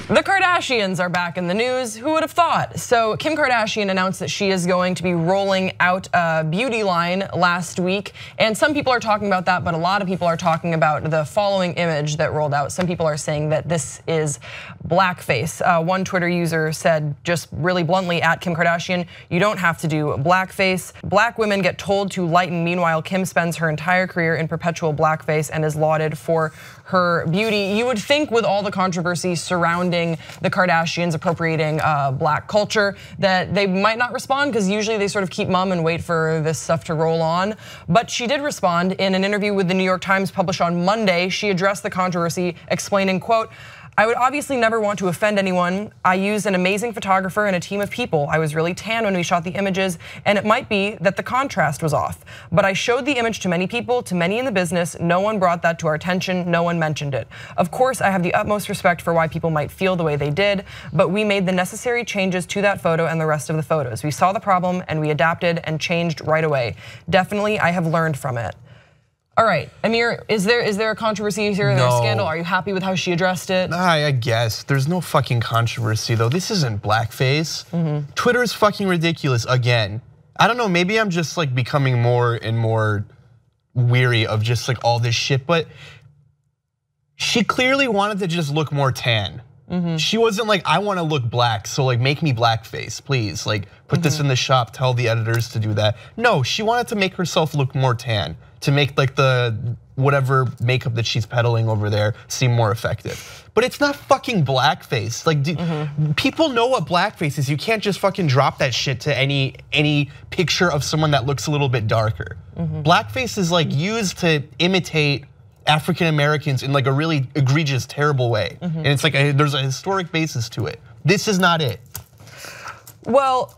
The Kardashians are back in the news. Who would have thought? So Kim Kardashian announced that she is going to be rolling out a beauty line last week. And some people are talking about that, but a lot of people are talking about the following image that rolled out. Some people are saying that this is blackface. One Twitter user said just really bluntly at Kim Kardashian, you don't have to do blackface. Black women get told to lighten. Meanwhile, Kim spends her entire career in perpetual blackface and is lauded for her beauty. You would think with all the controversy surrounding the Kardashians appropriating black culture that they might not respond, because usually they sort of keep mum and wait for this stuff to roll on. But she did respond in an interview with the New York Times published on Monday. She addressed the controversy, explaining, quote, I would obviously never want to offend anyone. I used an amazing photographer and a team of people. I was really tan when we shot the images, and it might be that the contrast was off. But I showed the image to many people, to many in the business. No one brought that to our attention. No one mentioned it. Of course, I have the utmost respect for why people might feel the way they did, but we made the necessary changes to that photo and the rest of the photos. We saw the problem and we adapted and changed right away. Definitely, I have learned from it. All right, Amir, is there a controversy here? Is there a scandal? Are you happy with how she addressed it? I guess. There's no fucking controversy though. This isn't blackface. Twitter is fucking ridiculous again. I don't know, maybe I'm just like becoming more and more weary of just like all this shit, but she clearly wanted to just look more tan. She wasn't like, I want to look black, so like make me blackface, please. Like put this in the shop, tell the editors to do that. No, she wanted to make herself look more tan, to make like the whatever makeup that she's peddling over there seem more effective. But it's not fucking blackface. Like people know what blackface is. You can't just fucking drop that shit to any picture of someone that looks a little bit darker. Blackface is like used to imitate African Americans in like a really egregious, terrible way. And it's like there's a historic basis to it. This is not it. Well,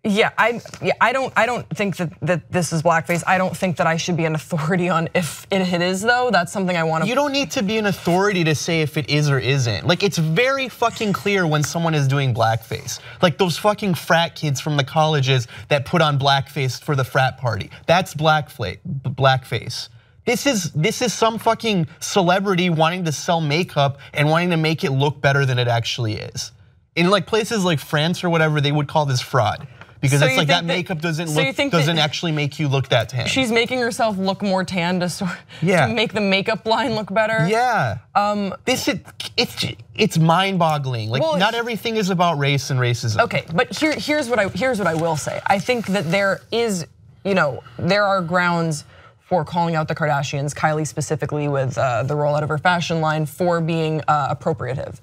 yeah, I don't think that this is blackface. I don't think that I should be an authority on if it is though. That's something I want to. You don't need to be an authority to say if it is or isn't. Like it's very fucking clear when someone is doing blackface. Like those fucking frat kids from the colleges that put on blackface for the frat party. That's blackface. This is some fucking celebrity wanting to sell makeup and wanting to make it look better than it actually is. In like places like France or whatever, they would call this fraud. Because it's like that makeup doesn't actually make you look that tan. She's making herself look more tan to make the makeup line look better. Yeah. It's mind-boggling. Like not everything is about race and racism. Okay, but here's what I will say. I think that there are grounds for calling out the Kardashians, Kylie specifically with the rollout of her fashion line, for being appropriative.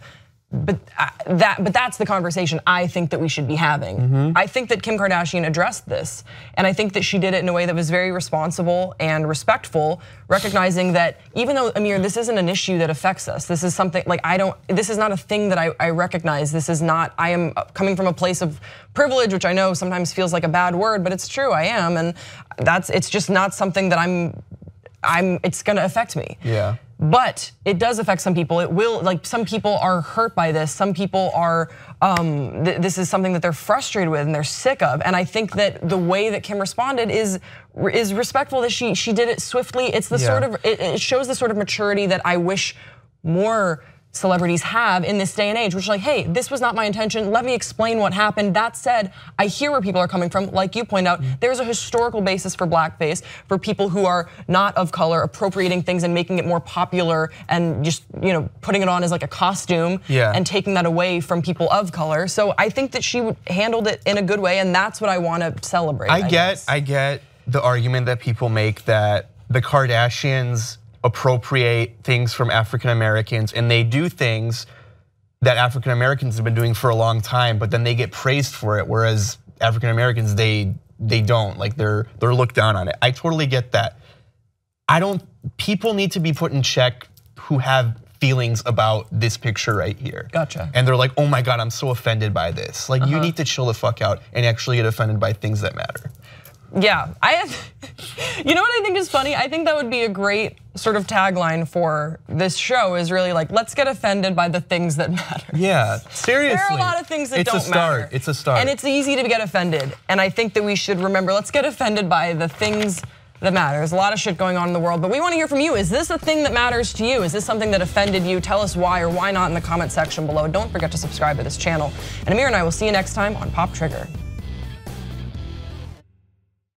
But that's the conversation I think that we should be having. I think that Kim Kardashian addressed this, and I think that she did it in a way that was very responsible and respectful, recognizing that even though, Amir, this isn't an issue that affects us. This is something like this is not a thing that I recognize. This is not, I am coming from a place of privilege, which I know sometimes feels like a bad word, but it's true, I am, and it's just not something that it's gonna affect me. Yeah. But it does affect some people. It will, like some people are hurt by this. Some people are, this is something that they're frustrated with and they're sick of. And I think that the way that Kim responded is respectful, that she did it swiftly. It's the sort of, it shows the sort of maturity that I wish more celebrities have in this day and age, which is like, hey, this was not my intention. Let me explain what happened. That said, I hear where people are coming from. Like you point out, there's a historical basis for blackface, for people who are not of color appropriating things and making it more popular and just putting it on as like a costume and taking that away from people of color. So I think that she handled it in a good way, and that's what I want to celebrate. I get the argument that people make that the Kardashians appropriate things from African Americans, and they do things that African Americans have been doing for a long time, but then they get praised for it, whereas African Americans they don't. Like they're looked down on it. I totally get that. People need to be put in check who have feelings about this picture right here. Gotcha. And they're like, oh my God, I'm so offended by this. Like you need to chill the fuck out and actually get offended by things that matter. Yeah, you know what I think is funny? I think that would be a great sort of tagline for this show, is really like, let's get offended by the things that matter. Yeah, seriously. There are a lot of things that don't matter. It's a start. And it's easy to get offended. And I think that we should remember, let's get offended by the things that matters. A lot of shit going on in the world, but we want to hear from you. Is this a thing that matters to you? Is this something that offended you? Tell us why or why not in the comment section below. Don't forget to subscribe to this channel. And Amir and I will see you next time on Pop Trigger.